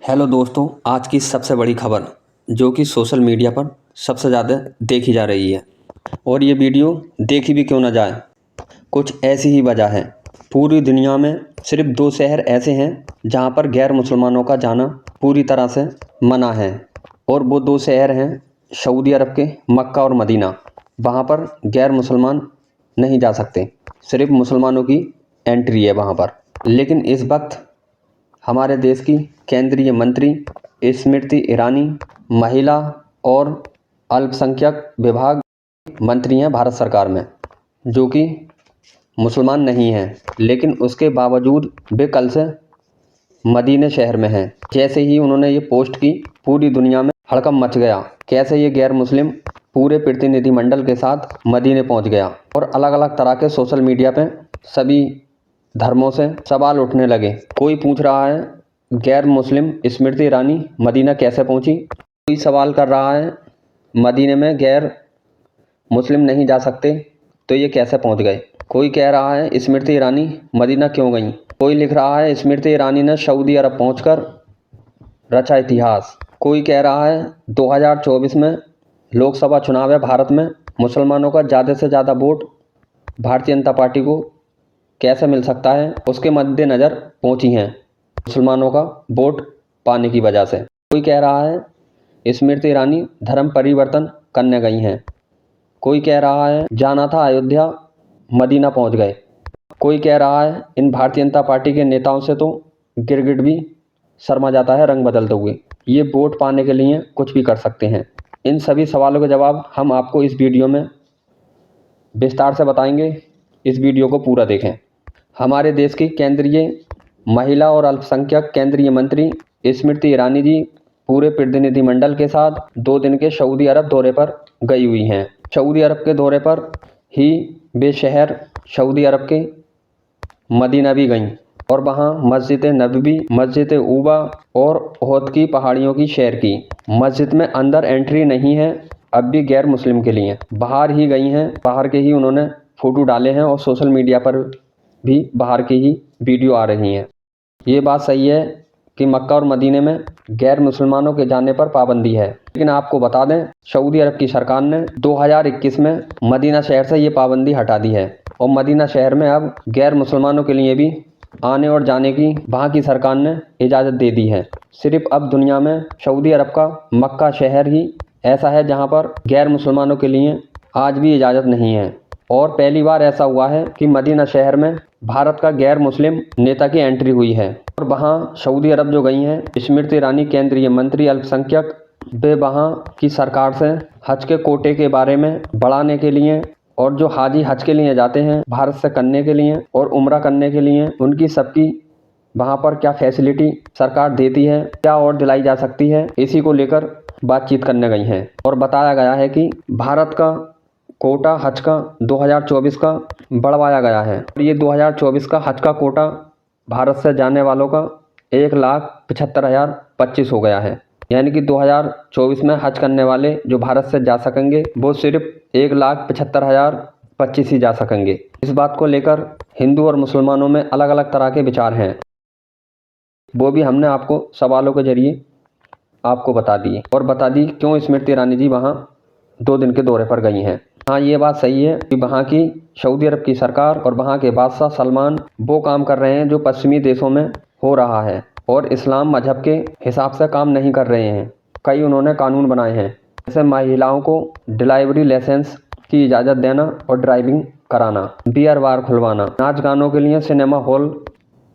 Hello दोस्तों, आज की सबसे बड़ी खबर जो कि सोशल मीडिया पर सबसे ज़्यादा देखी जा रही है और ये वीडियो देखी भी क्यों ना जाए, कुछ ऐसी ही वजह है। पूरी दुनिया में सिर्फ 2 शहर ऐसे हैं जहां पर गैर मुसलमानों का जाना पूरी तरह से मना है और वो 2 शहर हैं सऊदी अरब के मक्का और मदीना। वहां पर गैर मुसलमान नहीं जा सकते, सिर्फ मुसलमानों की एंट्री है वहां पर। लेकिन इस वक्त हमारे देश की केंद्रीय मंत्री स्मृति ईरानी महिला और अल्पसंख्यक विभाग मंत्री हैं भारत सरकार में, जो कि मुसलमान नहीं हैं, लेकिन उसके बावजूद वे कल से मदीने शहर में हैं। जैसे ही उन्होंने ये पोस्ट की, पूरी दुनिया में हड़कंप मच गया। कैसे ये गैर मुस्लिम पूरे प्रतिनिधिमंडल के साथ मदीने पहुंच गया और अलग अलग तरह के सोशल मीडिया पे सभी धर्मों से सवाल उठने लगे। कोई पूछ रहा है गैर मुस्लिम स्मृति ईरानी मदीना कैसे पहुंची, कोई सवाल कर रहा है मदीने में गैर मुस्लिम नहीं जा सकते तो ये कैसे पहुंच गए। कोई कह रहा है स्मृति ईरानी मदीना क्यों गई। कोई लिख रहा है स्मृति ईरानी ने सऊदी अरब पहुंचकर रचा इतिहास। कोई कह रहा है 2024 में लोकसभा चुनाव है भारत में, मुसलमानों का ज़्यादा से ज़्यादा वोट भारतीय जनता पार्टी को कैसे मिल सकता है, उसके मद्देनज़र पहुंची हैं मुसलमानों का वोट पाने की वजह से। कोई कह रहा है स्मृति ईरानी धर्म परिवर्तन करने गई हैं। कोई कह रहा है जाना था अयोध्या, मदीना पहुंच गए। कोई कह रहा है इन भारतीय जनता पार्टी के नेताओं से तो गिरगिट भी शर्मा जाता है रंग बदलते हुए, ये वोट पाने के लिए कुछ भी कर सकते हैं। इन सभी सवालों के जवाब हम आपको इस वीडियो में विस्तार से बताएंगे। इस वीडियो को पूरा देखें। हमारे देश की केंद्रीय महिला और अल्पसंख्यक केंद्रीय मंत्री स्मृति ईरानी जी पूरे प्रतिनिधिमंडल के साथ 2 दिन के सऊदी अरब दौरे पर गई हुई हैं। सऊदी अरब के दौरे पर ही वे शहर सऊदी अरब के मदीना भी गईं और वहां मस्जिद नबवी, मस्जिद ऊबा और ओहद की पहाड़ियों की सैर की। मस्जिद में अंदर एंट्री नहीं है अब भी गैर मुस्लिम के लिए, बाहर ही गई हैं। बाहर के ही उन्होंने फ़ोटो डाले हैं और सोशल मीडिया पर भी बाहर की ही वीडियो आ रही हैं। ये बात सही है कि मक्का और मदीने में गैर मुसलमानों के जाने पर पाबंदी है, लेकिन आपको बता दें सऊदी अरब की सरकार ने 2021 में मदीना शहर से ये पाबंदी हटा दी है और मदीना शहर में अब गैर मुसलमानों के लिए भी आने और जाने की वहाँ की सरकार ने इजाज़त दे दी है। सिर्फ अब दुनिया में सऊदी अरब का मक्का शहर ही ऐसा है जहाँ पर गैर मुसलमानों के लिए आज भी इजाज़त नहीं है और पहली बार ऐसा हुआ है कि मदीना शहर में भारत का गैर मुस्लिम नेता की एंट्री हुई है और वहाँ सऊदी अरब जो गई हैं स्मृति ईरानी केंद्रीय मंत्री अल्पसंख्यक, वे वहाँ की सरकार से हज के कोटे के बारे में बढ़ाने के लिए और जो हाजी हज के लिए जाते हैं भारत से करने के लिए और उम्रा करने के लिए उनकी सबकी वहाँ पर क्या फैसिलिटी सरकार देती है, क्या और दिलाई जा सकती है, इसी को लेकर बातचीत करने गई हैं। और बताया गया है कि भारत का कोटा हज का 2024 का बढ़वाया गया है और ये 2024 का हज का कोटा भारत से जाने वालों का 1,75,025 हो गया है। यानी कि 2024 में हज करने वाले जो भारत से जा सकेंगे वो सिर्फ 1,75,025 ही जा सकेंगे। इस बात को लेकर हिंदू और मुसलमानों में अलग अलग तरह के विचार हैं, वो भी हमने आपको सवालों के जरिए आपको बता दिए और बता दी क्यों स्मृति ईरानी जी वहाँ 2 दिन के दौरे पर गई हैं। हाँ, ये बात सही है कि वहाँ की सऊदी अरब की सरकार और वहाँ के बादशाह सलमान वो काम कर रहे हैं जो पश्चिमी देशों में हो रहा है और इस्लाम मजहब के हिसाब से काम नहीं कर रहे हैं। कई उन्होंने कानून बनाए हैं, जैसे महिलाओं को ड्राइवरी लाइसेंस की इजाज़त देना और ड्राइविंग कराना, बियर बार खुलवाना, नाच गानों के लिए सिनेमा हॉल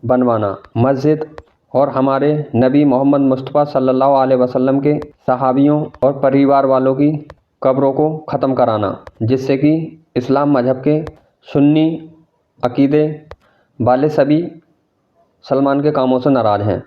बनवाना, मस्जिद और हमारे नबी मोहम्मद मुस्तफ़ा सल्लल्लाहु अलैहि वसल्लम के सहाबियों और परिवार वालों की कब्रों को ख़त्म कराना, जिससे कि इस्लाम मजहब के सुन्नी अकीदे वाले सभी सलमान के कामों से नाराज़ हैं।